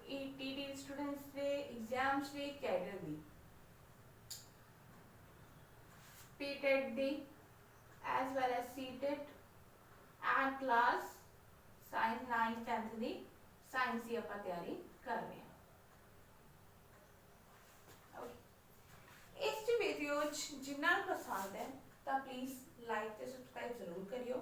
ETT students दे exams दे cadre दी पीटेट दी as well as CTET and class science 9th 10th दी साइंस की आपां तैयारी कर रहे हैं। इस वीडियो जिन्होंने पसंद है तो प्लीज़ लाइक ते सबसक्राइब जरूर करियो।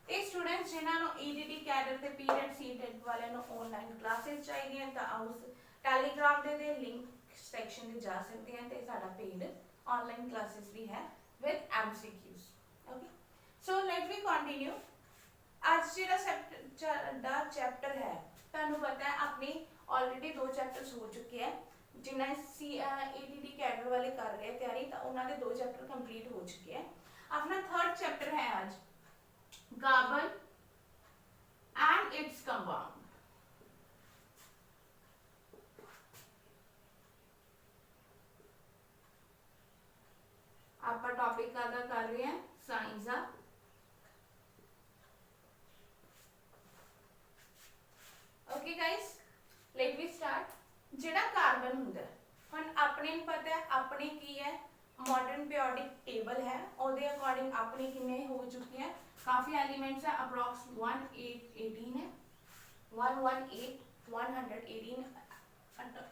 ते स्टूडेंट्स जिन्होंने ईडीटी कैडर ते पीटेट सीटेट वाले ऑनलाइन क्लासेस चाहिए तो उस टैलीग्राम दे लिंक सेक्शन में जा सकते हैं। तो साडा पेड ऑनलाइन क्लासेस भी है with MCQs. Okay, so let we continue. आज जो चैप्टर है तुहानू पता है अपने ऑलरेडी 2 चैप्टर्स हो चुके हैं। जिन्हें ईटीटी कैडर वाले कर रहे हैं तैयारी तो उन्होंने 2 चैप्टर कंप्लीट हो चुके हैं। अपना 3rd चैप्टर है आज कार्बन एंड इट्स कंपाउंड। आप टॉपिक का कर रहे हैं साइंस का। Okay guys, let we start. जिहड़ा कार्बन हुंदा है हुण अपने पता है अपने की है मॉडर्न पीरियोडिक टेबल है ਉਹਦੇ अकॉर्डिंग अपने कितने हो चुके हैं। काफ़ी एलिमेंट्स है अप्रॉक्स 118 है 118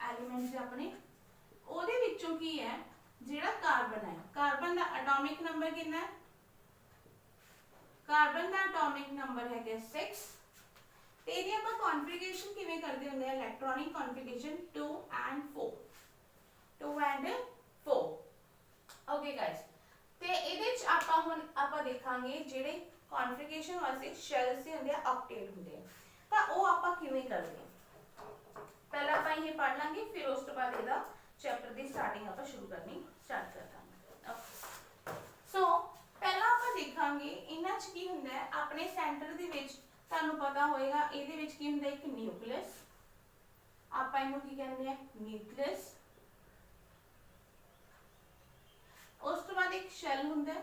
एलिमेंट्स है अपने। ਉਹਦੇ ਵਿੱਚੋਂ ਕੀ है ਜਿਹੜਾ कार्बन है कार्बन ਦਾ एटॉमिक नंबर कितना है। कार्बन ਦਾ एटॉमिक नंबर है 6 ਤੇ ਇਹਦੀ ਆਪਾਂ ਕਨਫਿਗਰੇਸ਼ਨ ਕਿਵੇਂ ਕਰਦੇ ਹੁੰਦੇ ਆ electronic configuration 2 and 4 2 and 4। Okay guys, ਤੇ ਇਹਦੇ ਚ ਆਪਾਂ ਹੁਣ ਆਪਾਂ ਦੇਖਾਂਗੇ ਜਿਹੜੇ ਕਨਫਿਗਰੇਸ਼ਨ ਵਾਸਤੇ ਸ਼ੈਲਸ ਦੇ ਹੁੰਦੇ ਆ ਆਕਟੇਟ ਹੁੰਦੇ ਆ ਤਾਂ ਉਹ ਆਪਾਂ ਕਿਵੇਂ ਕਰਦੇ ਆ। ਪਹਿਲਾਂ ਆਪਾਂ ਇਹ ਪੜ੍ਹ ਲਾਂਗੇ ਫਿਰ ਉਸ ਤੋਂ ਬਾਅਦ ਇਹਦਾ ਚੈਪਟਰ ਦੀ ਸਟਾਰਟਿੰਗ ਆਪਾਂ ਸ਼ੁਰੂ ਕਰਨੀ ਸਟਾਰਟ ਕਰ ਦਾਂਗੇ। ਸੋ ਪਹਿਲਾਂ ਆਪਾਂ ਦੇਖਾਂਗੇ ਇਹਨਾਂ ਚ ਕੀ ਹੁੰਦਾ ਹੈ। ਆਪਣੇ ਸੈਂਟਰ ਦੇ ਵਿੱਚ ਤੁਹਾਨੂੰ ਪਤਾ ਹੋਏਗਾ ਇਹਦੇ ਵਿੱਚ ਕੀ ਹੁੰਦਾ ਇੱਕ ਨਿਊਕਲੀਅਸ। ਆਪਾਂ ਇਹਨੂੰ ਕੀ ਕਹਿੰਦੇ ਆ ਨਿਊਕਲੀਅਸ। ਉਸ ਤੋਂ ਬਾਅਦ ਇੱਕ ਸ਼ੈਲ ਹੁੰਦਾ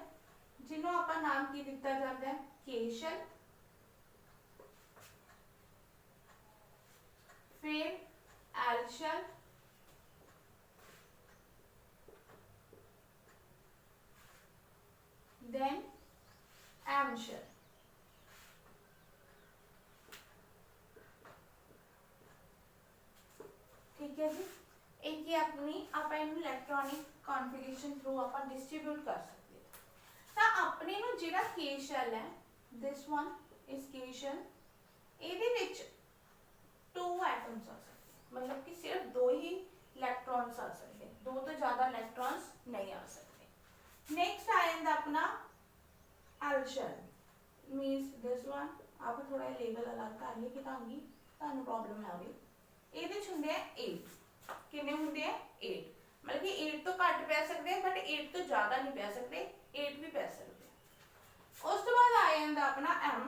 ਜਿਹਨੂੰ ਆਪਾਂ ਨਾਮ ਕੀ ਦਿੱਤਾ ਜਾਂਦਾ ਹੈ ਕੇ ਸ਼ੈਲ। फिर L shell, then M shell. ठीक है जी, एक ही अपनी आप इलेक्ट्रॉनिक कॉन्फ़िगरेशन थ्रू आप डिस्ट्रीब्यूट कर सकते हैं। तो अपने नु जिहड़ा के शेल है दिस वन इज के शेल। ਇਹਦੇ ਵਿੱਚ 2 एटम्स आ सकते हैं, मतलब कि सिर्फ 2 ही इलेक्ट्रॉन्स आ सकते हैं, 2 तो ज़्यादा इलेक्ट्रॉन्स नहीं आ सकते। नेक्स्ट आ जाता अपना L shell means this one. आप थोड़ा लेवल अलग कर लिए कि ਤੁਹਾਨੂੰ प्रॉब्लम ना आवे। ਇਹਦੇ ਚ ਹੁੰਦੇ ਆ 8 ਕਿੰਨੇ ਹੁੰਦੇ ਆ 8 मतलब कि 8 तो घट पै सकते हैं बट 8 तो ज़्यादा नहीं पै सकते 8 भी पै सकते। उस तो बाद आ जाता अपना M।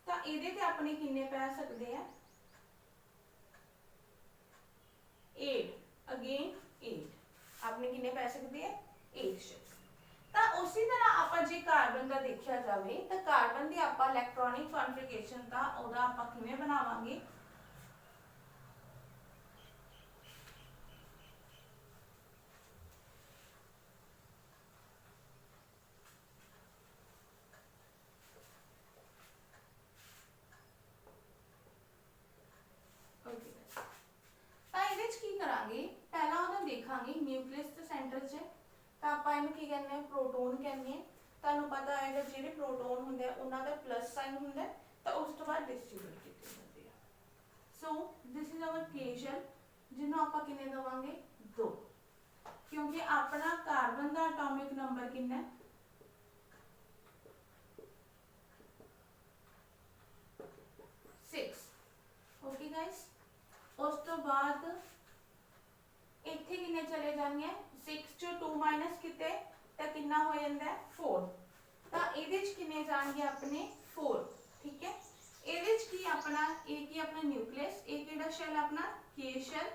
तो ये अपने किन्ने पै सकते हैं 8 अगेन 8 अपने किन्ने पै सकते हैं 8 शेल्स। तो उसी तरह आप जे कार्बन का देखा जाए तो कार्बन की आप इलैक्ट्रॉनिक कॉन्फ़िगरेशन का ओदा आप किवें बनावांगे। न्यूक्लियस तो सेंटर च तो आप की कहने प्रोटोन कहने। तुहानू पता है जो प्रोटोन होंगे उन्होंने प्लस साइन होंगे तो उस तो बाद डिस्ट्रीब्यूट किए जाते हैं। सो दिस इज अवर के शेल जिन्होंने आप किन्ने देवांगे 2 क्योंकि अपना कार्बन का एटॉमिक नंबर कितना 6। ओके गाइस, उस तो बाद इत्थे किन्ने चले जाएंगे 6 चो 2 माइनस किते तो कितना हो जाता है 4। तो ये किन्ने जाएंगे अपने 4। ठीक है, ये की अपना एक ही अपना न्यूक्लियस एक केड़ा शेल अपना के शेल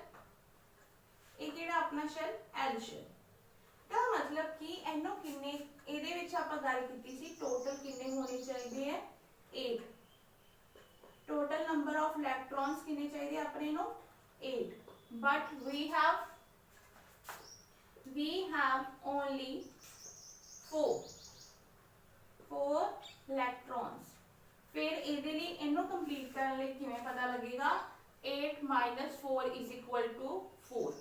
एक केड़ा अपना शेल एल शेल। तो मतलब कि इन्हों किन्ने ਇਹਦੇ ਵਿੱਚ ਆਪਾਂ ਗੱਲ ਕੀਤੀ ਸੀ टोटल किन्ने होने चाहिए है 8। टोटल नंबर ऑफ इलेक्ट्रॉन्स किन्ने चाहिए अपने no 8, but we have only 4 electrons. फिर ਇਹਦੇ ਲਈ ਇਹਨੂੰ ਕੰਪਲੀਟ ਕਰਨ ਲਈ ਕਿਵੇਂ ਪਤਾ ਲੱਗੇਗਾ 8 - 4 = 4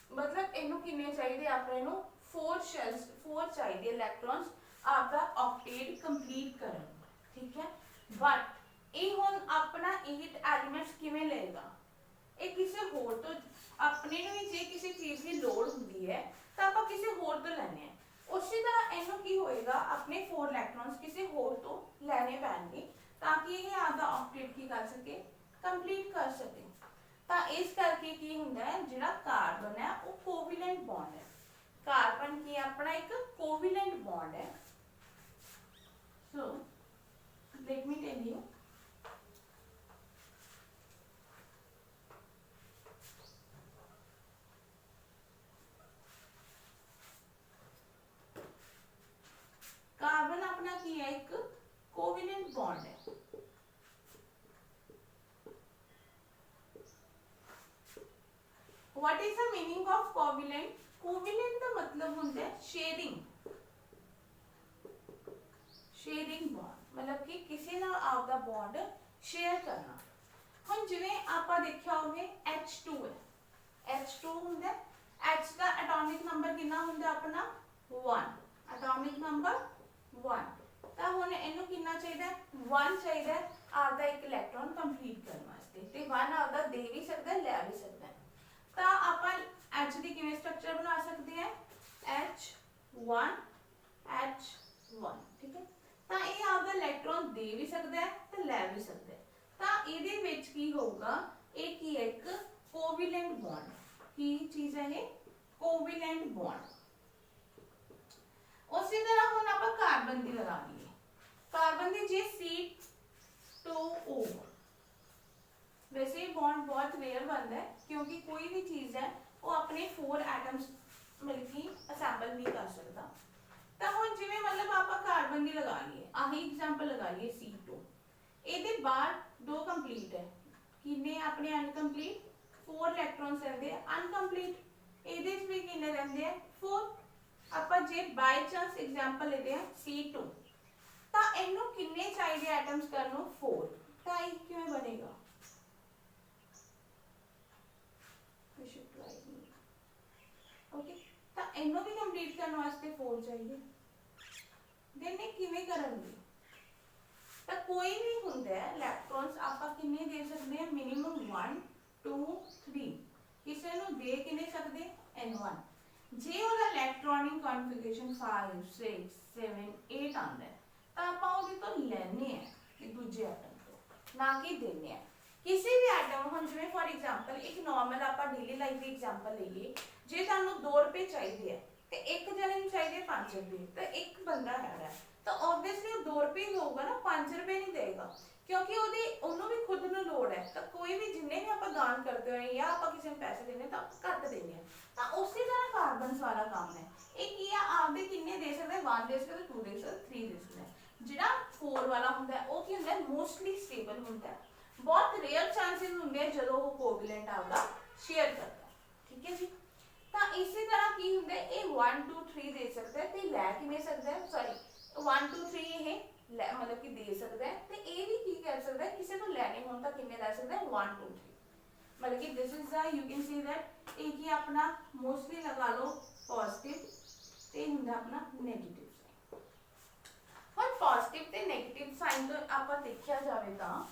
मतलब ਇਹਨੂੰ ਕਿੰਨੇ ਚਾਹੀਦੇ ਆਪਣੇ ਨੂੰ 4 shells 4 चाहिए इलेक्ट्रॉन्स आपका ऑक्टेट कंप्लीट ਕਰਨ ठीक है बट ਇਹ ਹੁਣ ਆਪਣਾ 8 एलिमेंट्स ਕਿਵੇਂ ਲਏਗਾ ਇਹ ਕਿਸੇ ਹੋਰ ਤੋਂ ਆਪਣੇ ਨੂੰ ਵੀ ਜੇ ਕਿਸੇ ਚੀਜ਼ ਦੀ ਲੋੜ ਹੁੰਦੀ ਹੈ ਤਾਂ ਆਪਾਂ ਕਿਸੇ ਹੋਰ ਤੋਂ ਲੈਣੇ ਆ ਉਸੇ ਤਰ੍ਹਾਂ ਇਹਨੂੰ ਕੀ ਹੋਏਗਾ ਆਪਣੇ 4 ਇਲੈਕਟ੍ਰॉन्स ਕਿਸੇ ਹੋਰ ਤੋਂ ਲੈਣੇ ਪੈਣਗੇ ਤਾਂ ਕਿ ਇਹ ਆਪਦਾ ऑक्टेट ਕੀ ਕਰ ਸਕੇ ਕੰਪਲੀਟ ਕਰ ਸਕੇ ਤਾਂ ਇਸ ਕਰਕੇ ਕੀ ਹੁੰਦਾ ਹੈ ਜਿਹੜਾ ਕਾਰਬਨ ਹੈ ਉਹ ਕੋਵੈਲੈਂਟ ਬੌਂਡ ਹੈ ਕਾਰਬਨ ਕੀ ਆਪਣਾ ਇੱਕ ਕੋਵੈਲੈਂਟ ਬੌਂਡ ਹੈ ਸੋ let me tell you carbon अपना की है एक कोवेलेंट बॉन्ड है what is the meaning of covalent covalent का मतलब होता है शेयरिंग बॉन्ड मतलब कि किसी नाल आपदा बॉन्ड शेयर करना हम जिवें आपा देखिया होवे H2 है H2 हुंदा H का एटॉमिक नंबर कितना हुंदा अपना 1 एटॉमिक नंबर 1 ਤਾਂ ਹੁਣ ਇਹਨੂੰ ਕਿੰਨਾ ਚਾਹੀਦਾ 1 ਚਾਹੀਦਾ ਆਪਦਾ ਇੱਕ ਇਲੈਕਟ੍ਰੋਨ ਕੰਪਲੀਟ ਕਰਨ ਵਾਸਤੇ ਤੇ 1 ਆਪਦਾ ਦੇ ਵੀ ਸਕਦਾ ਲੈ ਵੀ ਸਕਦਾ ਤਾਂ ਆਪਾਂ H ਦੀ ਕਿਵੇਂ ਸਟਰਕਚਰ ਬਣਾ ਸਕਦੇ ਹਾਂ H1 ਠੀਕ ਹੈ ਤਾਂ ਇਹ ਆਪਦਾ ਇਲੈਕਟ੍ਰੋਨ ਦੇ ਵੀ ਸਕਦਾ ਤੇ ਲੈ ਵੀ ਸਕਦਾ ਤਾਂ ਇਹਦੇ ਵਿੱਚ ਕੀ ਹੋਊਗਾ ਇਹ ਕੀ ਹੈ ਇੱਕ ਕੋਵੈਲੈਂਟ ਬੌਂਡ ਕੀ ਚੀਜ਼ ਹੈ ਇਹ ਕੋਵੈਲੈਂਟ बॉन्ड उसी तरह हम आप कार्बन की लगा लिए कार्बन की जे C2O वैसे बॉन्ड बहुत रेयर बनता है क्योंकि कोई भी चीज़ है वो अपने 4 एटम्स मिलके असैम्बल नहीं कर सकता तो हम जिवें मतलब आप कार्बन की लगा लिए आही एग्जाम्पल लगा लिए C2 ये बाहर 2 कंप्लीट है किन्ने अपने अनकंप्लीट 4 इलेक्ट्रॉन्स रहते हैं अनकंप्लीट ये भी किन्ने रहते हैं 4 ਆਪਾਂ ਜੇ ਬਾਈ ਚਾਂਸ ਐਗਜ਼ਾਮਪਲ ਲੈਦੇ ਹਾਂ C2 ਤਾਂ ਇਹਨੂੰ ਕਿੰਨੇ ਚਾਹੀਦੇ ਐਟਮਸ ਕਰਨ ਨੂੰ 4 ਤਾਂ ਇਹ ਕਿਵੇਂ ਬਣੇਗਾ we should try ओके ਤਾਂ ਇਹਨੂੰ ਵੀ ਕੰਪਲੀਟ ਕਰਨ ਵਾਸਤੇ 4 ਚਾਹੀਦੇ then ਇਹ ਕਿਵੇਂ ਕਰਾਂਗੇ ਤਾਂ ਕੋਈ ਵੀ ਹੁੰਦਾ ਹੈ ਇਲੈਕਟ੍ਰॉन्स ਆਪਾਂ ਕਿੰਨੇ ਦੇ ਸਕਦੇ ਹਾਂ ਮਿਨੀਮਮ 1 2 3 ਕਿਸੇ ਨੂੰ ਦੇ ਕਿੰਨੇ ਸਕਦੇ n1 जे ਉਹਦਾ ਇਲੈਕਟ੍ਰੋਨਿਕ ਕਨਫਿਗਰੇਸ਼ਨ 5 6 7 8 ਆਂਦਾ ਤਾਂ ਆਪਾਂ ਉਹਦੇ ਤੋਂ ਲੈਣੇ ਆ ਕਿ ਦੂਜੇ ਐਟਮ ਤੋਂ ਨਾ ਕਿ ਦੇਣੇ ਆ ਕਿਸੇ ਵੀ ਐਟਮ ਹੁਣ ਜਿਵੇਂ ਫॉर ਐਗਜ਼ਾਮਪਲ ਇੱਕ ਨਾਰਮਲ ਆਪਾਂ ਡੇਲੀ ਲਾਈਫ ਦੀ ਐਗਜ਼ਾਮਪਲ ਲਈਏ ਜੇ ਤੁਹਾਨੂੰ 2 ਰੁਪਏ ਚਾਹੀਦੇ ਆ ਤੇ ਇੱਕ ਜਣੇ ਨੂੰ ਚਾਹੀਦੇ 5 ਰੁਪਏ ਤਾਂ ਇੱਕ ਬੰਦਾ ਹੈਗਾ ਤਾਂ ਆਬਵੀਅਸਲੀ ਉਹ 2 ਰੁਪਏ ਹੋਊਗਾ ਨਾ 5 ਰੁਪਏ ਨਹੀਂ ਦੇਗਾ क्योंकि ਉਹਨੂੰ ਵੀ ਖੁਦ ਨੂੰ ਲੋੜ ਹੈ ਤਾਂ ਕੋਈ ਵੀ ਜਿੰਨੇ ਵੀ ਆਪਾਂ ਦਾਨ ਕਰਦੇ ਹੋਏ ਜਾਂ ਆਪਾਂ ਕਿਸੇ ਨੂੰ ਪੈਸੇ ਦੇਣੇ ਤਾਂ ਘੱਟ ਦੇਣੇ ਆ ਤਾਂ ਉਸੇ ਤਰ੍ਹਾਂ ਕਾਰਬਨਸ ਵਾਲਾ ਕੰਮ ਹੈ ਇਹ ਕੀ ਆ ਆਪਦੇ ਕਿੰਨੇ ਦੇ ਸਕਦਾ 1 ਦੇ ਸਕਦਾ 2 ਦੇ ਸਕਦਾ 3 ਦੇ ਸਕਦਾ ਜਿਹੜਾ 4 ਵਾਲਾ ਹੁੰਦਾ ਉਹ ਕੀ ਹੁੰਦਾ ਮੋਸਟਲੀ ਸਟੇਬਲ ਹੁੰਦਾ ਬਹੁਤ ਰੇਅਰ ਚਾਂਸਸ ਹੁੰਦੇ ਜਦੋਂ ਉਹ ਕੋਵੈਲੈਂਟ ਆਪਦਾ ਸ਼ੇਅਰ ਕਰਦਾ ਠੀਕ ਹੈ ਜੀ ਤਾਂ ਇਸੇ ਤਰ੍ਹਾਂ ਕੀ ਹੁੰਦਾ ਇਹ 1 2 3 ਦੇ ਸਕਦਾ ਤੇ ਲੈ ਕਿਵੇਂ ਸਕਦਾ ਸੌਰੀ 1 2 3 ਇਹ मतलब कि दे सकता है तो ये भी की कर सकता है किसी को लेने होने तक कितने ले सकता है 1 2 3 मतलब कि this is the you can see that एक ही अपना मोस्टली लगा लो पॉजिटिव ते हुंदा अपना नेगेटिव साइन और पॉजिटिव ते नेगेटिव साइन तो आपा देखिया जावे ता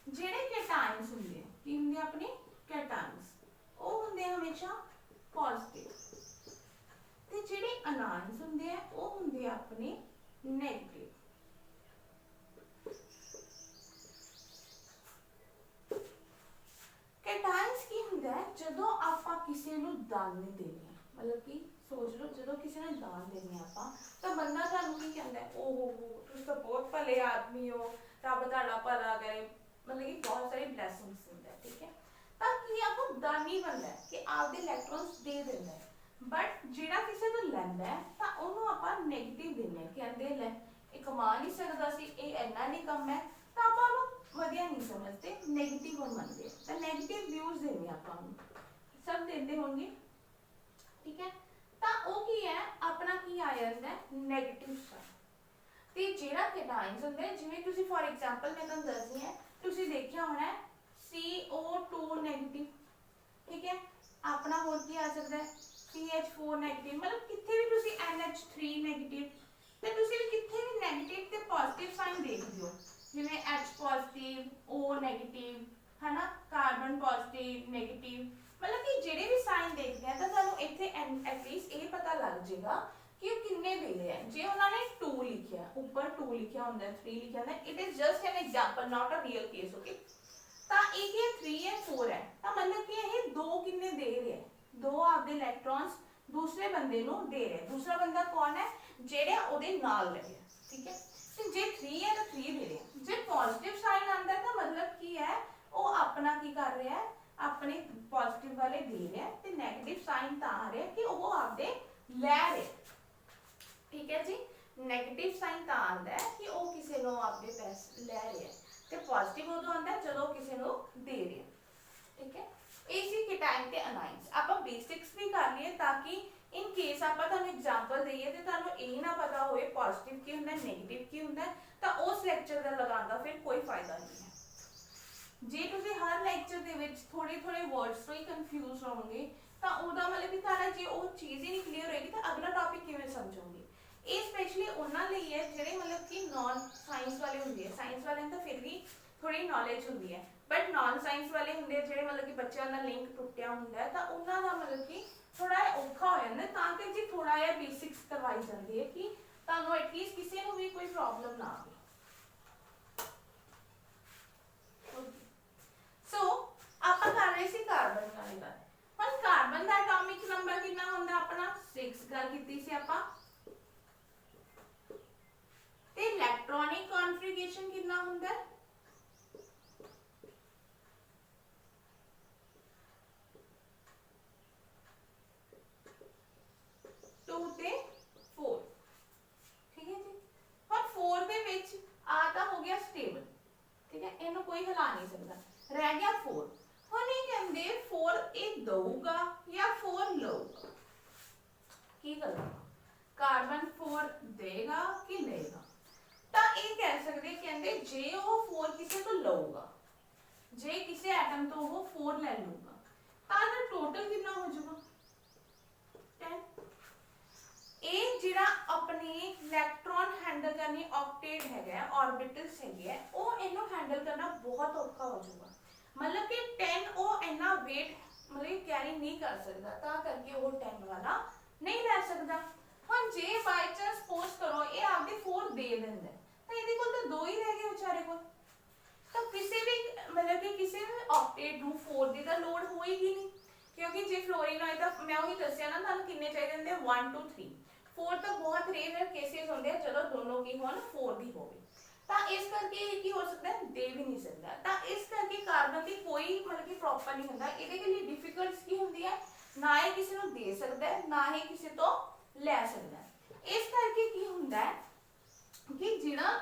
जेड़े कैटायंस हुंदे की हुंदे अपने कैटायंस वो हुंदे हमेशा पॉजिटिव ते जेड़े अनायंस हुंदे हैं वो हुंदे अपने नेगेटिव कैटायंस की हुंदा है जदों आपां किसी नूं दान नहीं देने मतलब कि सोच लो जदों किसी ने दान देने आपां तां बंदा तुहानूं की कहंदा है ओहो तुसीं तां बहुत भले आदमी हो रब तुहाडा भला करे मतलब कि बहुत सारी ब्लैसिंग्स होंदा है ठीक है ताकि आपको दानी बनता है कि आपके इलेक्ट्रॉन्स दे देता है बट जिहड़ा किसी तो लैंदा है तो उन्होंने आप नैगेटिव देने कहते ले ये कमा नहीं सकता सी ये इन्ना नहीं कम है तो आप वधिया नहीं समझते नैगेटिव हम मनते तो नैगेटिव व्यूज देने आप सब देते होंगे ठीक है तो वो की है अपना की आ जाता है नैगेटिव साइन ਤੇ ਜਿਹੜਾ ਕੈਟਾਇਨਸ ਹੁੰਦੇ ਜਿਵੇਂ ਤੁਸੀਂ ਫॉर एग्जांपल मैं ਤੁਹਾਨੂੰ ਦੱਸਦੀ ਹਾਂ ਤੁਸੀਂ ਦੇਖਿਆ ਹੋਣਾ ਹੈ CO2 ਨੈਗੇਟਿਵ ਠੀਕ ਹੈ ਆਪਣਾ ਹੋਰ ਕੀ ਆ ਸਕਦਾ ਹੈ CH4 ਨੈਗੇਟਿਵ मतलब ਕਿੱਥੇ ਵੀ ਤੁਸੀਂ NH3 ਨੈਗੇਟਿਵ ਤੇ ਤੁਸੀਂ ਵੀ ਕਿੱਥੇ ਵੀ ਨੈਗੇਟਿਵ ਤੇ ਪੋਜ਼ਿਟਿਵ ਸਾਈਨ ਦੇਖਦੇ ਹੋ ਜਿਵੇਂ H ਪੋਜ਼ਿਟਿਵ O ਨੈਗੇਟਿਵ है ना कार्बन पॉजिटिव नेगेटिव मतलब कि ਜਿਹੜੇ ਵੀ ਸਾਈਨ ਦੇਖਦੇ ਆ ਤਾਂ ਤੁਹਾਨੂੰ ਇੱਥੇ ਐਟਲੀਸਟ ਇਹ ਪਤਾ ਲੱਗ ਜਾਏਗਾ कि किन्ने दे रहे हैं जे उन्होंने 2 लिखा ऊपर 2 लिखा होंगे 3 लिखा होंगे it is just an example not a real case okay ता एक ये 3 है 4 है ता मतलब कि ये दो किन्ने दे रहे हैं दो आपदे इलेक्ट्रॉन्स दूसरे बंदे नु दे रहे हैं दूसरा बंदा कौन है जेड़े ओदे नाल रहे हैं ठीक है ते जे 3 है तो 3 दे रहे हैं जे पॉजिटिव साइन आंदा है तो मतलब की है वो अपना की कर रहे हैं अपने पॉजिटिव वाले दे रहे हैं ते नेगेटिव साइन ता आ रहे हैं कि वो आपदे ले रहे ठीक है जी नेगेटिव साइन ਤਾਂ ਆਂਦਾ ਹੈ ਕਿ ਉਹ ਕਿਸੇ ਨੂੰ ਆਪਣੇ ਪੈਸੇ ਲੈ ਰਿਹਾ ਹੈ ਤੇ ਪੋਜ਼ਿਟਿਵ ਉਦੋਂ ਆਂਦਾ ਹੈ ਜਦੋਂ ਕਿਸੇ ਨੂੰ ਦੇ ਰਿਹਾ ਠੀਕ ਹੈ ਇਸੇ ਕੈਟਾਇਨ ਤੇ ਅਨਾਇਨਸ ਆਪਾਂ ਬੇਸਿਕਸ ਵੀ ਕਰ ਲਈਏ ਤਾਂ ਕਿ ਇਨ ਕੇਸ ਆਪਾਂ ਤੁਹਾਨੂੰ ਐਗਜ਼ਾਮਪਲ ਦਈਏ ਤੇ ਤੁਹਾਨੂੰ ਇਹ ਨਾ ਪਤਾ ਹੋਵੇ ਪੋਜ਼ਿਟਿਵ ਕੀ ਹੁੰਦਾ ਨੈਗੇਟਿਵ ਕੀ ਹੁੰਦਾ ਤਾਂ ਉਸ ਲੈਕਚਰ ਦਾ ਲਗਾਉਣ ਦਾ ਫਿਰ ਕੋਈ ਫਾਇਦਾ ਨਹੀਂ ਹੈ ਜੇ ਤੁਸੀਂ ਹਰ ਲੈਕਚਰ ਦੇ ਵਿੱਚ ਥੋੜੇ ਵਰਡਸ ਤੋਂ ਹੀ ਕਨਫਿਊਜ਼ ਰਹੋਗੇ ਤਾਂ ਉਹਦਾ ਮਤਲਬ ਵੀ ਤੁਹਾਡਾ ਜੇ ਉਹ ਚੀਜ਼ ਹੀ ਨਹੀਂ ਕਲੀਅਰ ਹੋਏਗੀ ਤਾਂ ਅਗਲਾ ਟੌਪਿਕ ਕਿਵੇਂ ਸਮਝੋਗੇ ਇਹ ਸਪੈਸ਼ਲੀ ਉਹਨਾਂ ਲਈ ਹੈ ਜਿਹੜੇ ਮਤਲਬ ਕਿ ਨਾਨ ਸਾਇੰਸ ਵਾਲੇ ਹੁੰਦੇ ਆ ਸਾਇੰਸ ਵਾਲਿਆਂ ਤਾਂ ਫਿਰ ਵੀ ਥੋੜੀ ਨੌਲੇਜ ਹੁੰਦੀ ਹੈ ਬਟ ਨਾਨ ਸਾਇੰਸ ਵਾਲੇ ਹੁੰਦੇ ਆ ਜਿਹੜੇ ਮਤਲਬ ਕਿ ਬੱਚਿਆਂ ਦਾ ਲਿੰਕ ਟੁੱਟਿਆ ਹੁੰਦਾ ਤਾਂ ਉਹਨਾਂ ਦਾ ਮਤਲਬ ਕਿ ਥੋੜਾ ਔਖਾ ਹੋ ਜਾਂਦਾ ਤਾਂ ਕਿ ਜੀ ਥੋੜਾ ਜਿਹਾ ਬੇਸਿਕਸ ਕਰਵਾਈ ਜਾਂਦੀ ਹੈ ਕਿ ਤੁਹਾਨੂੰ ਐਟਲੀਸਟ ਕਿਸੇ ਨੂੰ ਵੀ ਕੋਈ ਪ੍ਰੋਬਲਮ ਨਾ ਆਵੇ ਸੋ ਆਪਾਂ ਕਰ ਰਹੇ ਸੀ ਕਾਰਬਨ ਵਾਲੀ ਗੱਲ ਹੁਣ ਕਾਰਬਨ ਦਾ ਐਟੋਮਿਕ ਨੰਬਰ ਕਿੰਨਾ ਹੁੰਦਾ ਆਪਣਾ 6 ਗੱਲ ਕੀਤੀ ਸੀ ਆਪਾਂ ਤੇ ਇਲੈਕਟ੍ਰੋਨਿਕ ਕਨਫਿਗਰੇਸ਼ਨ ਕਿੰਨਾ ਹੁੰਦਾ 2 ਤੇ 4 ਠੀਕ ਹੈ ਜੀ ਹੁਣ 4 ਦੇ ਵਿੱਚ ਆ ਤਾਂ ਹੋ ਗਿਆ ਸਟੇਬਲ ਠੀਕ ਹੈ ਇਹਨੂੰ ਕੋਈ ਹਿਲਾ ਨਹੀਂ ਸਕਦਾ ਰਹਿ ਗਿਆ 4 ਹੁਣ ਇਹ ਕਹਿੰਦੇ 4 ਇਹ ਦਊਗਾ ਜਾਂ 4 ਲਊਗਾ ਕੀ ਕਰੂਗਾ ਕਾਰਬਨ 4 ਦੇਗਾ ਕਿ ਲਏਗਾ ਤਾਂ ਇਹ ਕਹਿ ਸਕਦੇ ਕਹਿੰਦੇ ਜੇ ਉਹ 4 ਕਿਸੇ ਤੋਂ ਲਊਗਾ ਜੇ ਕਿਸੇ ਐਟਮ ਤੋਂ ਉਹ 4 ਲੈ ਲਊਗਾ ਤਾਂ ਇਹਦਾ ਟੋਟਲ ਕਿੰਨਾ ਹੋ ਜਾਊਗਾ 10 ਇਹ ਜਿਹੜਾ ਆਪਣੇ ਇਲੈਕਟ੍ਰੋਨ ਹੈਂਡਲ ਕਰਨੀ ਆਕਟੇਟ ਹੈਗਾ ਆਰਬਿਟਲਸ ਹੈਗੇ ਉਹ ਇਹਨੂੰ ਹੈਂਡਲ ਕਰਨਾ ਬਹੁਤ ਔਖਾ ਹੋ ਜਾਊਗਾ मतलब कि 10 ਉਹ ਇੰਨਾ weight मतलब कैरी नहीं कर सकता ਤਾਂ ਕਰਕੇ ਉਹ 10 ਵਾਲਾ ਨਹੀਂ ਲੈ ਸਕਦਾ ਹੁਣ ਜੇ ਬਾਈ ਚਾਂਸ ਸਪੋਜ਼ ਕਰੋ ਇਹ ਆਪਦੇ 4 ਦੇ ਦਿੰਦਾ ਤਾਂ ਇਹਦੇ ਕੋਲ ਤਾਂ 2 ਹੀ ਰਹਿ ਗਏ ਵਿਚਾਰੇ ਕੋਲ ਤਾਂ ਕਿਸੇ ਵੀ मतलब कि ਕਿਸੇ ਵੀ ਆਕਟੇਟ ਨੂੰ 4 ਦੀ ਤਾਂ ਲੋੜ ਹੋਏਗੀ ਨਹੀਂ ਕਿਉਂਕਿ ਜੇ ਫਲੋਰੀਨ ਹੋਏ ਤਾਂ ਮੈਂ ਉਹੀ ਦੱਸਿਆ ਨਾ ਤੁਹਾਨੂੰ ਕਿੰਨੇ ਚਾਹੀਦੇ ਹੁੰਦੇ 1 2 3 4 ਤਾਂ ਬਹੁਤ ਰੇਅਰ ਕੇਸਿਸ ਹੁੰਦੇ ਆ ਜਦੋਂ ਦੋਨੋਂ ਕੀ ਹੋਣ 4 ਦੀ ਹੋਵੇ ਤਾਂ ਇਸ ਕਰਕੇ ਇਹ ਕੀ ਹੋ ਸਕਦਾ ਹੈ ਦੇ ਵੀ ਨਹੀਂ ਸਕਦਾ ਤਾਂ ਇਸ ਕਰਕੇ ਕਾਰਬਨ ਦੀ ਕੋਈ ਮਤਲਬ ਕਿ ਪ੍ਰੋਪਰ ਨਹੀਂ ਹੁੰਦਾ ਇਹਦੇ ਲਈ ਡਿਫਿਕਲਟਸ ਕੀ ਹੁੰਦੀ ਹੈ ਨਾ ਇਹ ਕਿਸੇ ਨੂੰ ਦੇ ਸਕਦਾ ਹੈ ਨਾ ਹੀ ਕਿਸੇ ਤੋਂ ਲੈ ਸਕਦਾ ਹੈ ਇਸ ਕਰਕੇ ਕੀ ਹੁੰਦਾ ਹੈ ਕਿ ਜਿਹੜਾ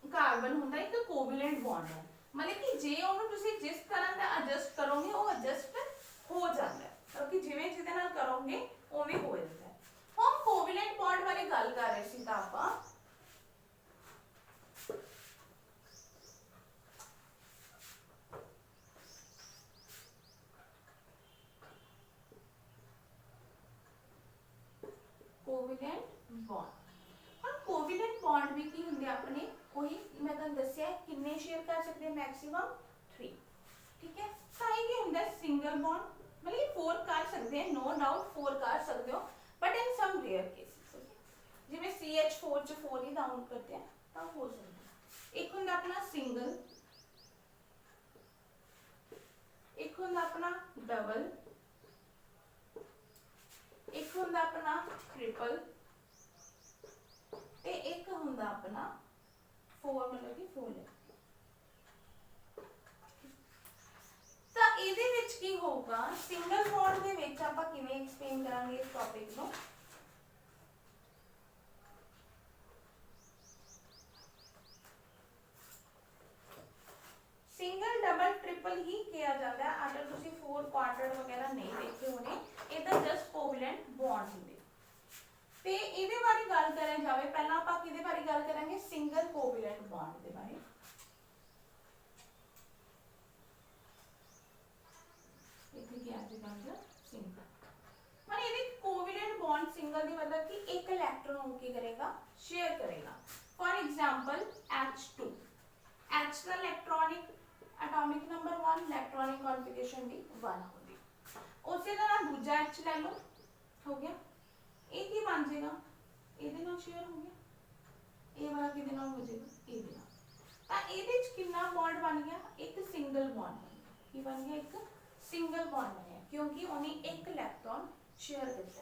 ਕਾਰਬਨ ਹੁੰਦਾ ਇੱਕ ਕੋਵੈਲੈਂਟ ਬੌਂਡ ਹੈ मतलब कि जे ਉਹਨੂੰ ਤੁਸੀਂ ਜਿਸ ਤਰ੍ਹਾਂ ਦਾ ਐਡਜਸਟ ਕਰੋਗੇ ਉਹ ਐਡਜਸਟ ਹੋ ਜਾਂਦਾ ਹੈ ਕਿਉਂਕਿ ਜਿਵੇਂ ਜਿਹਦੇ ਨਾਲ ਕਰੋਗੇ ਉਵੇਂ ਹੋ ਜਾਂਦਾ ਹੈ ਹੁਣ ਕੋਵੈਲੈਂਟ ਬੌਂਡ ਬਾਰੇ ਗੱਲ ਕਰ ਰਹੇ ਸੀ ਤਾਂ ਆਪਾਂ कोवेलेंट बॉन्ड और कोवेलेंट बॉन्ड भी की होंगे अपने वही मैं तुहानू दस्सिया किन्ने शेयर कर सकते हैं मैक्सिमम 3 ठीक है तो ये होंगे सिंगल बॉन्ड मतलब 4 कर सकते हैं नो डाउट 4 कर सकते हो but in some rare cases जिवें CH4 च 4 ही डाउन करते हैं तो हो सकता है एक होंगे अपना सिंगल एक होंगे अपना डबल एक होंदा अपना ट्रिपल ते एक होंदा अपना 4 मतलब कि 4 ਤਾਂ ਇਹਦੇ ਵਿੱਚ ਕੀ ਹੋਊਗਾ ਸਿੰਗਲ ਬੌਂਡ ਦੇ ਵਿੱਚ ਆਪਾਂ ਕਿਵੇਂ ਐਕਸਪਲੇਨ ਕਰਾਂਗੇ ਇਸ ਟੌਪਿਕ ਨੂੰ। ਸਿੰਗਲ ਡਬਲ ਟ੍ਰਿਪਲ ਹੀ ਕਿਹਾ ਜਾਂਦਾ ਹੈ। ਅਗਰ ਤੁਸੀਂ 4 ਕੁਆਡਰੇਟ ਵਗੈਰਾ ਨਹੀਂ ਦੇਖੇ ਹੋਣੇ, ਇਹਦਾ ਜਸਟ ਕੋਵਲੈਂਟ ਬੌਂਡ ਹੁੰਦੇ। ਤੇ ਇਹਦੇ ਬਾਰੇ ਗੱਲ ਕਰਨ ਜਾਵੇ ਪਹਿਲਾਂ ਆਪਾਂ ਕਿਹਦੇ ਬਾਰੇ ਗੱਲ ਕਰਾਂਗੇ, ਸਿੰਗਲ ਕੋਵਲੈਂਟ ਬੌਂਡ ਦੇ ਬਾਰੇ। ਇੱਥੇ ਕੀ ਆ ਜਾਏਗਾ ਸਿੰਗਲ। ਹੁਣ ਇਹਦੇ ਕੋਵਲੈਂਟ ਬੌਂਡ ਸਿੰਗਲ ਦੀ मतलब कि एक इलेक्ट्रॉन हो के करेगा शेयर करेगा। फॉर एग्जांपल H2, H का electronic atomic number 1, electronic configuration भी 1 होगी। उसी तरह दूजा H ले लो, हो गया। ये की बन जाएगा, ਇਹਦੇ ਨਾਲ ਸ਼ੇਅਰ ਹੋ ਗਿਆ, ਇਹ ਵਾਲਾ ਕਿਹਦੇ ਨਾਲ ਹੋ ਜਾਏਗਾ, ਇਹਦੇ ਨਾਲ। ਤਾਂ ਇਹਦੇ ਵਿੱਚ ਕਿੰਨਾ ਬੌਂਡ ਬਣ ਗਿਆ, ਇੱਕ ਸਿੰਗਲ ਬੌਂਡ ਬਣ ਗਿਆ। ਕੀ ਬਣ ਗਿਆ, ਇੱਕ ਸਿੰਗਲ ਬੌਂਡ ਬਣਿਆ, ਕਿਉਂਕਿ ਉਹਨੇ ਇੱਕ ਇਲੈਕਟ੍ਰੋਨ ਸ਼ੇਅਰ ਕੀਤਾ।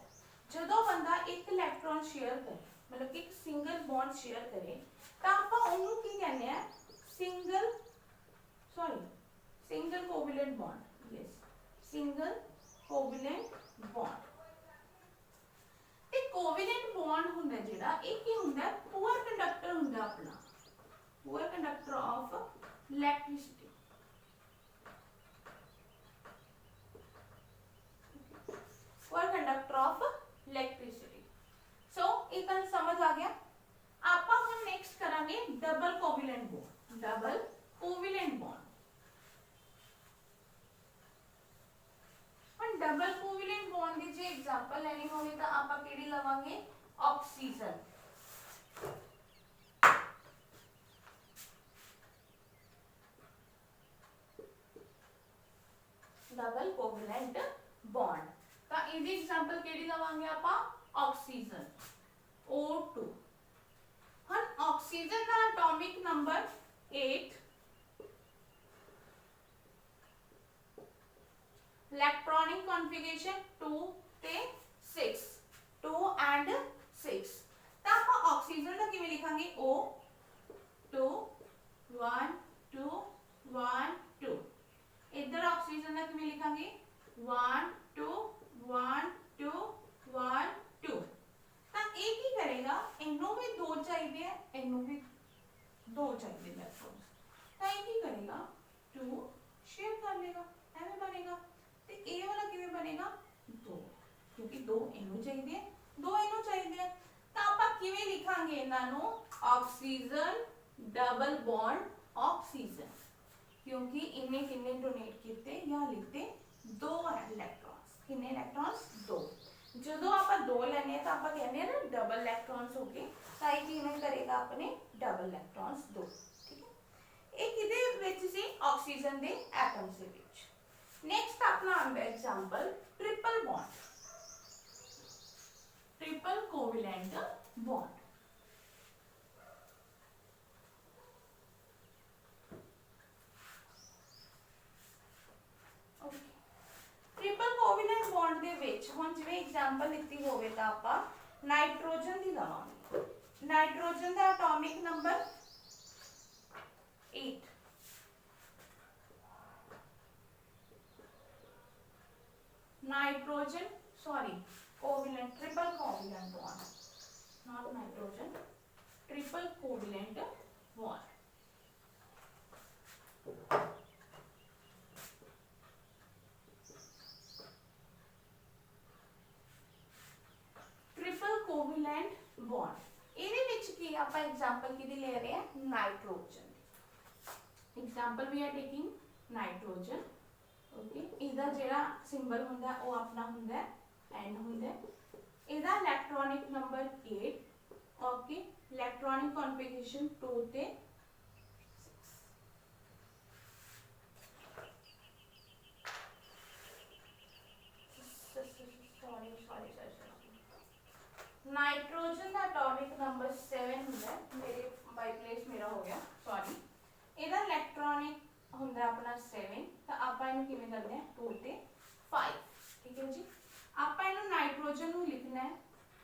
ਜਦੋਂ ਬੰਦਾ ਇੱਕ ਇਲੈਕਟ੍ਰੋਨ ਸ਼ੇਅਰ ਕਰੇ, मतलब कि एक सिंगल बॉन्ड शेयर करे, ਤਾਂ ਆਪਾਂ ਉਹਨੂੰ ਕੀ ਕਹਿੰਦੇ ਆ, single covalent bond. Yes, single covalent bond. ਤੇ ਕੋਵਲੈਂਟ ਬੌਂਡ ਹੁੰਦਾ ਜਿਹੜਾ, ਇਹ ਕੀ ਹੁੰਦਾ, ਪੂਅਰ ਕੰਡਕਟਰ ਹੁੰਦਾ ਆਪਣਾ, poor conductor of electricity. Poor conductor of electricity. So ਇਹ ਤਾਂ ਸਮਝ ਆ ਗਿਆ। ਆਪਾਂ ਹੁਣ ਨੈਕਸਟ ਕਰਾਂਗੇ double covalent bond. Double covalent bond. ਹੁਣ ਡਬਲ ਕੋਵਲੈਂਟ ਬੌਂਡ ਦੀ ਜੇ ਐਗਜ਼ਾਮਪਲ ਲੈਣੀ ਹੋਵੇ ਤਾਂ ਆਪਾਂ ਕਿਹੜੀ ਲਵਾਂਗੇ, ਆਕਸੀਜਨ। ਡਬਲ ਕੋਵਲੈਂਟ ਬੌਂਡ, ਤਾਂ ਇਹਦੀ ਐਗਜ਼ਾਮਪਲ ਕਿਹੜੀ ਲਵਾਂਗੇ ਆਪਾਂ, ਆਕਸੀਜਨ O2। ਹੁਣ ਆਕਸੀਜਨ ਦਾ ਐਟॉमिक ਨੰਬਰ 8, इलेक्ट्रॉनिक कॉन्फ़िगरेशन 2 ਤੇ 6, 2 and 6। ਤਾਂ ਆਪਾਂ ਆਕਸੀਜਨ ਦਾ ਕਿਵੇਂ ਲਿਖਾਂਗੇ, O 2 1 2 1 2। ਇਧਰ ਆਕਸੀਜਨ ਦਾ ਕਿਵੇਂ ਲਿਖਾਂਗੇ, 1 2 1 2 1 2। ਤਾਂ ਇਹ ਕੀ ਕਰੇਗਾ, ਇਹਨੂੰ ਵੀ 2 ਚਾਹੀਦੇ ਹੈ, ਇਹਨੂੰ ਵੀ 2 ਚਾਹੀਦੇ ਇਲੈਕਟ੍ਰੋਨਸ। ਤਾਂ ਇਹ ਕੀ ਕਰੇਗਾ, 2 ਸ਼ੇਅਰ ਕਰ ਲੇਗਾ, ਐਵੇਂ ਬਣੇਗਾ। ਤੇ ਇਹ ਵਾਲਾ ਕਿਵੇਂ ਬਣੇਗਾ, 2, ਕਿਉਂਕਿ 2 ਇਹਨੂੰ ਚਾਹੀਦੇ ਹੈ, 2 ਇਹਨੂੰ ਚਾਹੀਦੇ ਹੈ। ਤਾਂ ਆਪਾਂ ਕਿਵੇਂ ਲਿਖਾਂਗੇ ਇਹਨਾਂ ਨੂੰ, ਆਕਸੀਜਨ ਡਬਲ ਬੌਂਡ ਆਕਸੀਜਨ, ਕਿਉਂਕਿ ਇਹਨੇ ਕਿੰਨੇ ਡੋਨੇਟ ਕੀਤੇ ਜਾਂ ਲਿਖਤੇ, 2 ਇਲੈਕਟ੍ਰੋਨਸ। ਕਿੰਨੇ ਇਲੈਕਟ੍ਰੋਨਸ, 2। ਜਦੋਂ ਆਪਾਂ 2 ਲੈਣੇ ਆ ਤਾਂ ਆਪਾਂ ਕਹਿੰਦੇ ਆ ਨਾ ਡਬਲ ਇਲੈਕਟ੍ਰੋਨਸ ਹੋ ਗਏ। ਤਾਂ ਇਹ ਕਿਵੇਂ ਕਰੇਗਾ, ਆਪਣੇ ਡਬਲ ਇਲੈਕਟ੍ਰੋਨਸ 2। ਠੀਕ ਹੈ, ਇਹ ਕਿਹਦੇ ਵਿੱਚ ਸੀ, ਆਕਸੀਜਨ ਦੇ ਐਟਮਸ ਦੇ ਵਿੱਚ। नेक्स्ट अपना आंदा example triple bond, triple covalent bond. Okay, triple covalent bond ਦੇ ਵਿੱਚ ਹੁਣ ਜਿਵੇਂ एग्जांपल ਦਿੱਤੀ ਹੋਵੇ ਤਾਂ ਆਪਾਂ ਨਾਈਟ੍ਰੋਜਨ ਦੀ ਲਵਾਂਗੇ। Nitrogen the ਐਟॉमिक number 8, nitrogen, sorry, covalent, triple covalent bond, not nitrogen, triple covalent bond। Triple covalent bond, ਇਹਦੇ ਵਿੱਚ ਕੀ ਆਪਾਂ एग्जांपल ਕਿਹਦੀ ਲੈ ਰਹੇ ਹਾਂ, nitrogen. Example we are taking nitrogen. Okay, ਇਹਦਾ ਜਿਹੜਾ ਸਿੰਬਲ ਹੁੰਦਾ ਉਹ ਆਪਣਾ ਹੁੰਦਾ N ਹੁੰਦਾ। ਇਹਦਾ electronic number 8, okay, electronic configuration 2 ਤੇ 6। ਨਾਈਟ੍ਰੋਜਨ ਦਾ ਐਟॉमिक ਨੰਬਰ 7 ਹੁੰਦਾ, ਮੇਰੇ ਬਾਈ ਪਲੇਸ ਮੇਰਾ ਹੋ ਗਿਆ, ਸੌਰੀ। ਇਹਦਾ ਇਲੈਕਟ੍ਰੋਨਿਕ ਹੁੰਦਾ ਆਪਣਾ 7। ਤਾਂ ਆਪਾਂ ਇਹਨੂੰ ਕਿਵੇਂ ਕਰਦੇ ਹਾਂ, 2 ਤੇ 5। ਠੀਕ ਹੈ ਜੀ, ਆਪਾਂ ਇਹਨੂੰ ਨਾਈਟ੍ਰੋਜਨ ਨੂੰ ਲਿਖਣਾ ਹੈ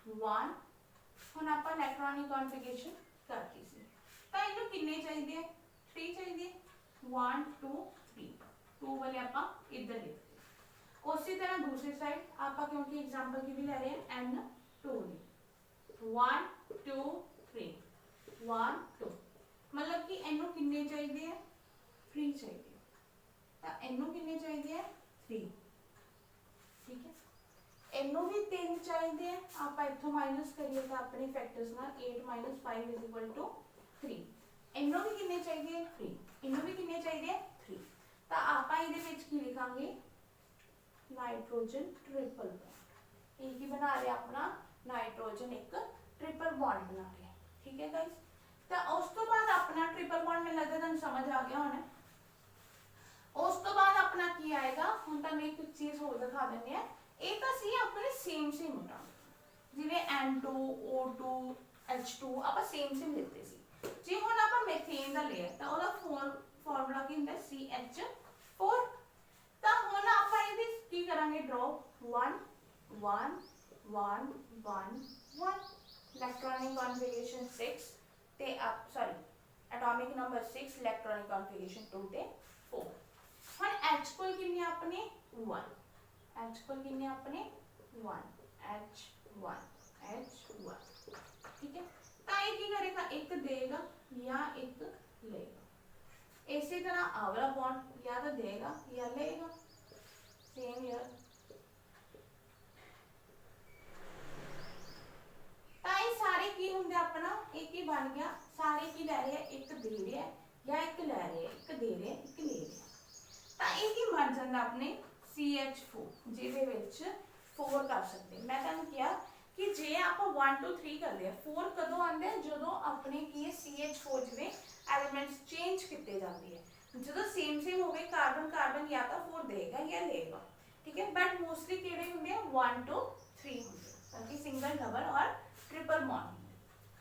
1। ਹੁਣ ਆਪਾਂ ਇਲੈਕਟ੍ਰੋਨਿਕ ਕਨਫਿਗਰੇਸ਼ਨ ਕਰਤੀ ਸੀ, ਤਾਂ ਇਹਨੂੰ ਕਿੰਨੇ ਚਾਹੀਦੇ ਆ, 3 ਚਾਹੀਦੇ। 1 2 3, 2 ਵਾਲੇ ਆਪਾਂ ਇੱਧਰ ਲਿਖਦੇ। उसी तरह दूसरी साइड आप क्योंकि एग्जाम्पल की भी ले रहे हैं N2 दी 1 2 3 1 2 मतलब कि इनू किन्ने चाहिए है 3 चाहिए तो इनू किन्ने चाहिए है 3 ठीक है इनू भी 3 चाहिए है आप इथों माइनस करिए तो अपने फैक्टर्स नाल 8 - 5 = 3 इनू भी किन्ने चाहिए 3 इनू भी किन्ने चाहिए 3 तो आप इहदे विच की लिखांगे नाइट्रोजन ट्रिपल बॉन्ड एक ही बना रहे अपना नाइट्रोजन एक ट्रिपल बॉन्ड बना रहे ठीक है गाइस तो उस तो बाद अपना ट्रिपल बॉन्ड में लगता तुहानू समझ आ गया होना उस तो बाद अपना की आएगा हुण तुहानू एक चीज होर दिखा देंगे हैं ये तो सी अपने सेम होता जिवें N2 O2 H2 आप सेम लेते सी जे हुण आप मीथेन दा लिया तो ओदा फॉर्मूला की हुंदा CH4 तो हुण आप इहदी की करांगे ड्रॉ 1 1 1 1 1 इलेक्ट्रॉनिक कॉन्फ़िगरेशन 6 ते आप sorry atomic number 6 electronic configuration 2 ते 4 हुण H कोल किन्ने अपने 1 H कोल किन्ने अपने 1 H1 H1 ठीक है तो ये की करेगा एक देगा या एक लेगा इसी तरह अगला बॉन्ड या तो देगा या लेगा सेम हियर ताई सारे की होंगे अपना एक ही बन गया सारे की ले रहे एक दे रहे या एक ले रहे एक दे रहे एक ले रहे ताई की बन जाता अपने CH4 जिहदे विच 4 कर सकते मैं तुहानू किया कि जे आप 1 2 3 कर लिया 4 कदों आंदे जदों अपने की CH4 जिवें एलिमेंट्स चेंज किए जाते हैं जदों सेम होवे कार्बन कार्बन या तो 4 देगा या लेगा ठीक है बट मोस्टली किहड़े हुंदे 1 2 3 हुंदे ताकि सिंगल डबल और triple bond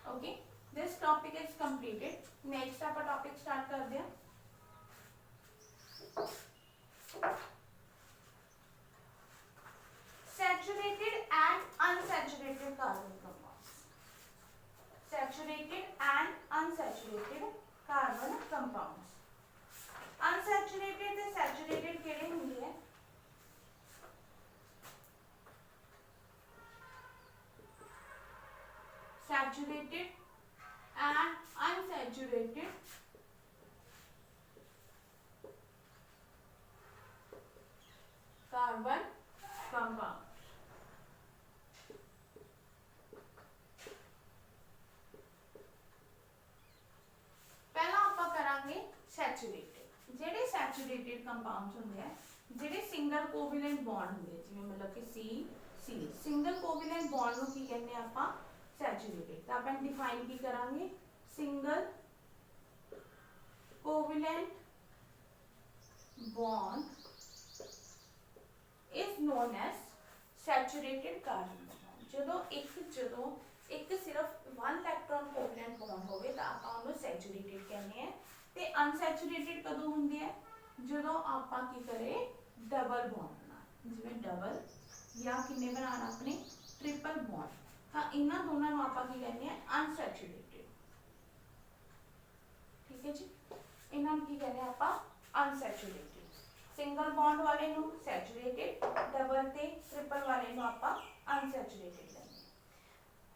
okay this topic is completed next आप टॉपिक स्टार्ट कर दिया saturated and unsaturated carbon compounds saturated and unsaturated carbon compounds unsaturated ते सैचुरेटेड केड़े हुंदे है saturated and unsaturated carbon compound पहला आपां करांगे सैचुरेटेड जेडे सैचुरेटेड कंपाउंड्स होंदे हैं जेडे सिंगल कोवेलेंट बॉन्ड होंदे जिवें मतलब कि C सिंगल कोवेलेंट बॉन्ड ਨੂੰ ਕੀ ਕਹਿੰਦੇ ਆਪਾਂ सैचुरेटेड तो आप डिफाइन की करांगे single covalent bond is known as saturated carbon जदों एक सिर्फ 1 इलेक्ट्रॉन कोवेलेंट बॉन्ड होवे तो आप उन्हें सैचुरेटेड कहते हैं ते अनसैचुरेटेड कदों हुंदी है जदों आप की करे डबल बॉन्ड बनाना जिवें डबल या किन्ने बनाना अपने ट्रिपल बॉन्ड हाँ इन्हां दोनों नूं आपां की कहते हैं अनसैचुरेटेड ठीक है जी इन्हां नूं की कहते हैं आपां अनसैचुरेटेड सिंगल बॉन्ड वाले नूं सैचुरेटेड डबल ते ट्रिपल वाले नूं आपां अनसैचुरेटेड कहते हैं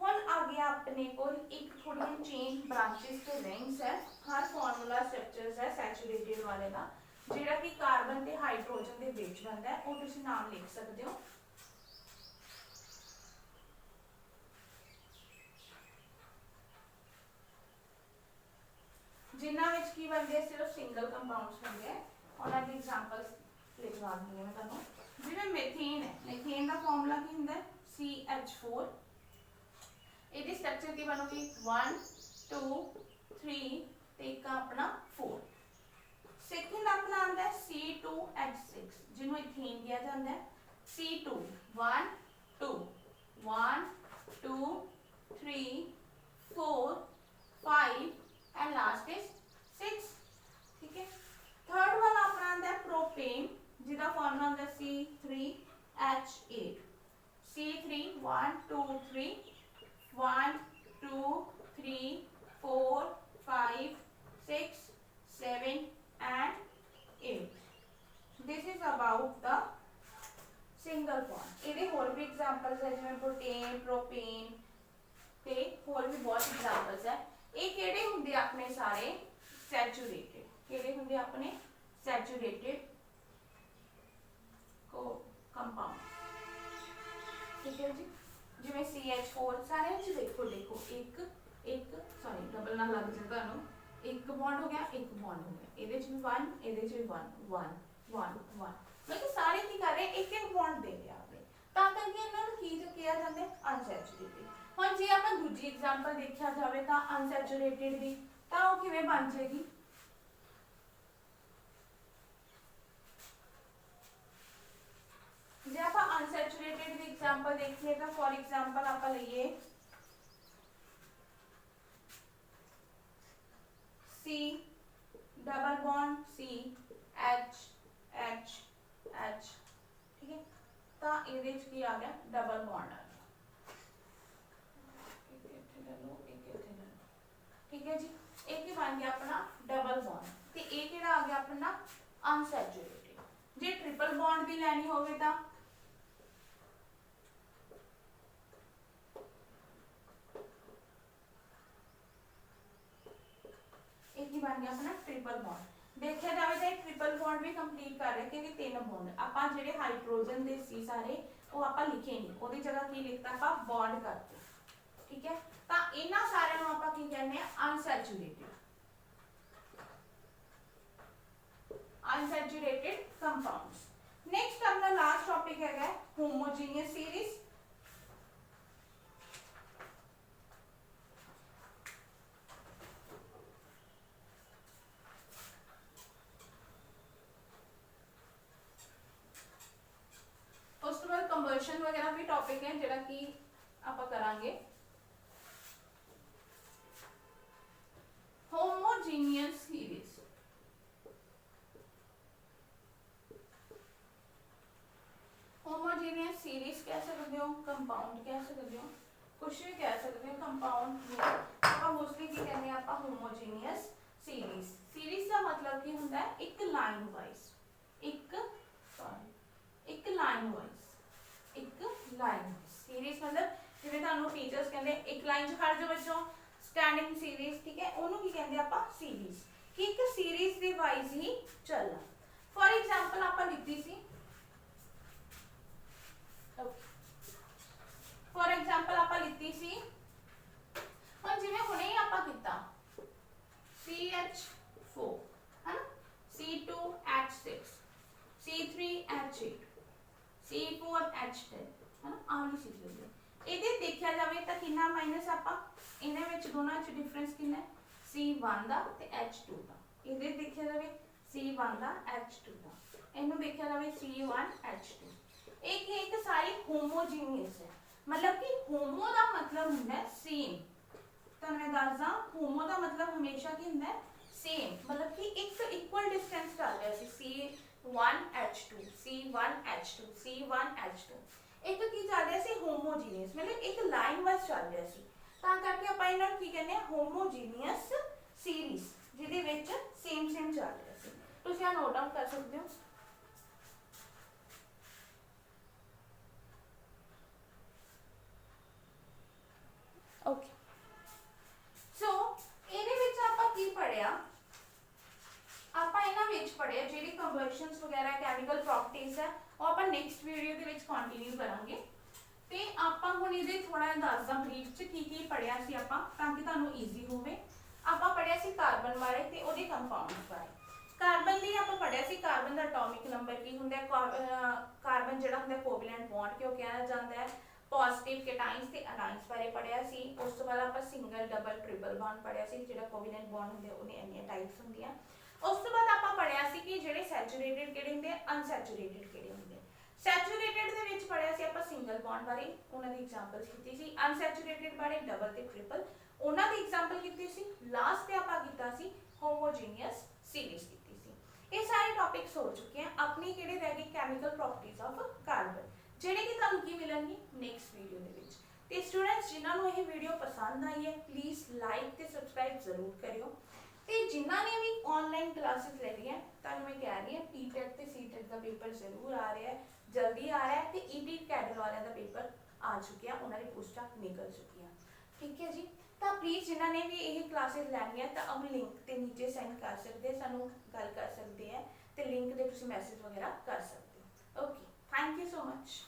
हुण आ गया अपने कोल एक थोड़ी चेन ब्रांचेस ते रिंग्स है हर फार्मूला स्ट्रक्चर्स है सैचुरेटेड वाले का जिहड़ा कि कार्बन ते हाइड्रोजन दे विच बनदा है वो तुसीं नाम लिख सकते हो जिन्हां विच की बनदे सिर्फ सिंगल कंपाउंड्स बनदे उन्हां दी एग्जांपल्स लिखवा दूंगी मैं तुहानू जिवें मीथेन है मीथेन दा फार्मूला की हुंदा है CH4 इहदी स्ट्रक्चर की बनूगी 1 2 3 ते एक अपना 4 सेकंड अपना आंदा है C2H6 जिन्हों इथेन किया जाता है C2 1 2 1 2 3 4 5 and last is 6 ठीक है थर्ड वाला अपना आंदा है प्रोपेन जिसका फॉर्मूला आंदा है C3H8 C3 1 2 3 1 2 3 4 5 6 7 and 8 this is about the single bond. ਇਹਦੇ ਹੋਰ ਵੀ ਐਗਜ਼ਾਮਪਲਸ ਹੈ ਜਿਵੇਂ ਪ੍ਰੋਟੇਨ, ਪ੍ਰੋਪੇਨ ਤੇ ਹੋਰ ਵੀ ਬਹੁਤ ਐਗਜ਼ਾਮਪਲਸ ਹੈ। ਇਹ ਕਿਹੜੇ ਹੁੰਦੇ ਆਪਣੇ ਸਾਰੇ ਸੈਚੂਰੇਟਿਡ, ਕਿਹੜੇ ਹੁੰਦੇ ਆਪਣੇ ਸੈਚੂਰੇਟਿਡ ਕੰਪਾਊਂਡ, ਠੀਕ ਹੈ ਜੀ। ਜਿਵੇਂ CH4 ਸਾਰਿਆਂ ਚ ਦੇਖੋ ਇੱਕ ਇੱਕ ਸੌਰੀ ਡਬਲ ਨਾ ਲੱਗ ਜਾਏ ਤੁਹਾਨੂੰ, ਇੱਕ ਬੌਂਡ ਹੋ ਗਿਆ, ਇੱਕ ਬੌਂਡ ਹੋ ਗਿਆ, ਇਹਦੇ ਚ ਵੀ 1, ਇਹਦੇ ਚ ਵੀ 1 1 1 1, ਮਤਲਬ ਸਾਰੇ ਕੀ ਕਰ ਰਹੇ ਇੱਕ ਇੱਕ ਬੌਂਡ ਦੇ ਰਹੇ ਆਪਣੇ, ਤਾਂ ਕਰਕੇ ਇਹਨਾਂ ਨੂੰ ਕੀ ਕਿਹਾ ਜਾਂਦਾ ਹੈ ਅਨਸੈਚੂਰੇਟਿਡ। ਹੁਣ ਜੇ ਆਪਾਂ ਦੂਜੀ ਐਗਜ਼ਾਮਪਲ ਦੇਖਿਆ ਜਾਵੇ ਤਾਂ ਅਨਸੈਚੂਰੇਟਿਡ ਦੀ, ਤਾਂ ਉਹ ਕਿਵੇਂ ਬਣ ਜਾਏਗੀ, ਜੇ ਆਪਾਂ ਅਨਸੈਚੂਰੇਟਿਡ ਦੀ ਐਗਜ਼ਾਮਪਲ ਦੇਖੀਏ ਤਾਂ ਫॉर ਐਗਜ਼ਾਮਪਲ ਆਪਾਂ ਲਈਏ C double bond C H H H, ठीक है, तो ਇਹਦੇ ਚ ਕੀ ਆ ਗਿਆ ਡਬਲ ਬੌਂਡ ਆ ਗਿਆ, ਇੱਕ ਇੱਥੇ ਲੈ ਲਓ, ਇੱਕ ਇੱਥੇ ਲੈ ਲਓ, ਠੀਕ ਹੈ ਜੀ। ਇਹ ਕੀ ਬਣ ਗਿਆ ਆਪਣਾ ਡਬਲ ਬੌਂਡ, ਤੇ ਇਹ ਕਿਹੜਾ ਆ ਗਿਆ ਆਪਣਾ ਅਨਸੈਚੂਰੇਟਿਡ। ਜੇ ਟ੍ਰਿਪਲ ਬੌਂਡ ਦੀ ਲੈਣੀ ਹੋਵੇ ਤਾਂ एक ही बन गया अपना ट्रिपल बॉन्ड। देखा जाए तो ट्रिपल बॉन्ड भी कंप्लीट कर रहे क्योंकि 3 बॉन्ड ਆਪਾਂ ਜਿਹੜੇ ਹਾਈड्रोजन ਦੇ ਸੀ ਸਾਰੇ ਉਹ ਆਪਾਂ ਲਿਖੇ ਨਹੀਂ, ਉਹਦੀ ਜਗ੍ਹਾ ਕੀ ਲਿਖਤਾ ਆਪਾਂ ਬੌਂਡ ਕਰਤੇ, ਠੀਕ ਹੈ। ਤਾਂ ਇਹਨਾਂ ਸਾਰਿਆਂ ਨੂੰ ਆਪਾਂ ਕੀ ਕਹਿੰਦੇ ਆ ਅਨਸੈਚੂਰੇਟਿਡ, अनसैचुरेटेड कंपाउंड्स। नेक्स्ट अपना लास्ट टॉपिक है होमोजेनियस सीरीज। उस तो बाद कंबशन वगैरह भी टॉपिक है जिहड़ा कि आपां करांगे। होमोजेनियस सीरीज, होमोजेनियस सीरीज कह सकते हो, कंपाउंड कह सकते हो, कुछ भी कह सकते हो। कंपाउंड आप मोस्टली की कहते हैं आप होमोजेनियस सीरीज। सीरीज का मतलब की होता है एक लाइन वाइज, एक लाइन वाइज, एक लाइन सीरीज मतलब जिवें तुहानू टीचर्स कहते एक लाइन च खड़ जाओ बच्चों, स्टैंडिंग सीरीज, ठीक है, उन्होंने की कहते हैं आप सीरीज कि एक सीरीज के वाइज ही चलना। फॉर एग्जांपल आप लिखी सी, फॉर एग्जांपल आप लिखी सी हम जिवें हुणे ही आप कीता CH4 है ना, C2H6, C3H8, C4H10 है ना, आह नहीं सीख लगे। ਇਹਦੇ ਦੇਖਿਆ ਜਾਵੇ ਤਾਂ ਕਿੰਨਾ ਮਾਈਨਸ ਆਪਾਂ ਇਹਨਾਂ ਵਿੱਚ ਦੋਨਾਂ ਚ ਡਿਫਰੈਂਸ ਕਿੰਨਾ ਹੈ C1 ਦਾ ਤੇ H2 ਦਾ। ਇਹਦੇ ਦੇਖਿਆ ਜਾਵੇ C1 ਦਾ H2 ਦਾ, ਇਹਨੂੰ ਦੇਖਿਆ ਜਾਵੇ C1 H2। एक एक सारी होमोजीनियस है, मतलब कि होमो का मतलब होता है सेम। तो मैं दसदा होमो का मतलब हमेशा की होता है सेम, मतलब कि एक इक्वल डिस्टेंस चल रहा है C1H2 C1H2 C1H2, एक की चल रहा है होमोजीनियस मतलब एक लाइन वाइज चल रहा है। ਤਾਂ ਕਰਕੇ ਆਪਾਂ ਇਹਨਾਂ ਨੂੰ ਕੀ ਕਹਿੰਦੇ ਆ ਹੋਮੋਜੀਨੀਅਸ ਸੀਰੀਜ਼, ਜਿਹਦੇ ਵਿੱਚ ਸੇਮ ਚੱਲ ਰਿਹਾ ਸੀ। ਤੁਸੀਂ ਆ ਨੋਟ ਡਾਊਨ ਕਰ ਸਕਦੇ ਹੋ। ओके सो ਇਹਦੇ ਵਿੱਚ ਆਪਾਂ ਕੀ ਪੜਿਆ, ਆਪਾਂ ਇਹਨਾਂ ਵਿੱਚ ਪੜਿਆ ਜਿਹੜੀ ਕੰਬਸ਼ਨਸ ਵਗੈਰਾ ਕੈਮੀਕਲ ਪ੍ਰੋਪਰਟੀਜ਼ ਹੈ ਉਹ ਆਪਾਂ ਨੈਕਸਟ ਵੀਡੀਓ ਦੇ ਵਿੱਚ ਕੰਟੀਨਿਊ ਕਰਾਂਗੇ। ਤੇ ਆਪਾਂ ਹੁਣ ਇਹਦੇ ਥੋੜਾ ਜਿਹਾ ਦੱਸਦਾ ਬਰੀਫ ਚ ਕੀ ਪੜਿਆ ਸੀ ਆਪਾਂ, ਤਾਂ ਕਿ ਤੁਹਾਨੂੰ ਈਜ਼ੀ ਹੋਵੇ। ਆਪਾਂ ਪੜਿਆ ਸੀ ਕਾਰਬਨ ਬਾਰੇ ਤੇ ਉਹਦੇ ਕੰਪਾਊਂਡਸ ਬਾਰੇ। ਕਾਰਬਨ ਲਈ ਆਪਾਂ ਪੜਿਆ ਸੀ ਕਾਰਬਨ ਦਾ ਐਟੋਮਿਕ ਨੰਬਰ ਕੀ ਹੁੰਦਾ ਹੈ, ਕਾਰਬਨ ਜਿਹੜਾ ਹੁੰਦਾ ਕੋਵੈਲੈਂਟ ਬੌਂਡ ਕਿਉਂ ਕਿਹਾ ਜਾਂਦਾ ਹੈ, पॉजिटिव केटाइंस ते अनाइंस बारे पढ़िया सी। उस तो बाद आपां सिंगल डबल ट्रिपल बॉन्ड पढ़िया सी, जिहड़ा कोवेलेंट बॉन्ड हुंदे उहने इन्नियां टाइप्स हुंदियां। उस तो बाद आपां पढ़िया सी कि जिहड़े सैचुरेटेड किहड़े हुंदे अनसैचुरेटेड किहड़े हुंदे। सैचुरेटेड दे विच पढ़िया सी आपां सिंगल बॉन्ड बारे, उहनां दी एग्जांपल्स कीती सी। अनसैचुरेटेड बारे डबल ते ट्रिपल उहनां दी एग्जांपल कीती सी। लास्ट ते आपां कीता सी होमोजीनियस सीरीज कीती सी। ये सारे टॉपिक्स हो चुके हैं। अपनी किहड़े रह गए कैमिकल प्रॉपर्टीज ऑफ कार्बन, ਜਿਹੜੇ ਕਿ ਤੁਹਾਨੂੰ ਕੀ ਮਿਲਣਗੇ ਨੈਕਸਟ ਵੀਡੀਓ ਦੇ ਵਿੱਚ। ਤੇ ਸਟੂਡੈਂਟਸ ਜਿਨ੍ਹਾਂ ਨੂੰ ਇਹ ਵੀਡੀਓ ਪਸੰਦ ਆਈ ਹੈ ਪਲੀਜ਼ ਲਾਈਕ ਤੇ ਸਬਸਕ੍ਰਾਈਬ ਜ਼ਰੂਰ ਕਰਿਓ। ਤੇ ਜਿਨ੍ਹਾਂ ਨੇ ਵੀ ਆਨਲਾਈਨ ਕਲਾਸਿਸ ਲੈ ਲਈਆਂ ਤੁਹਾਨੂੰ ਮੈਂ ਕਹਿ ਰਹੀ ਹਾਂ ਪੀਟੈਟ ਤੇ ਸੀਟੈਟ का पेपर जरूर आ रहा है, जल्दी आ रहा है। तो ईटी कैडर वालों का पेपर आ चुके हैं, उन्होंने पोस्टां निकल चुकी हैं। ठीक है जी, तो प्लीज़ जिन्होंने भी ये क्लासेस लैनी है तो अब लिंक के नीचे सेंड कर सकते, सानू गल कर सकते हैं, तो लिंक के तुसीं मैसेज वगैरह कर सकते हो। Okay, thank you so much.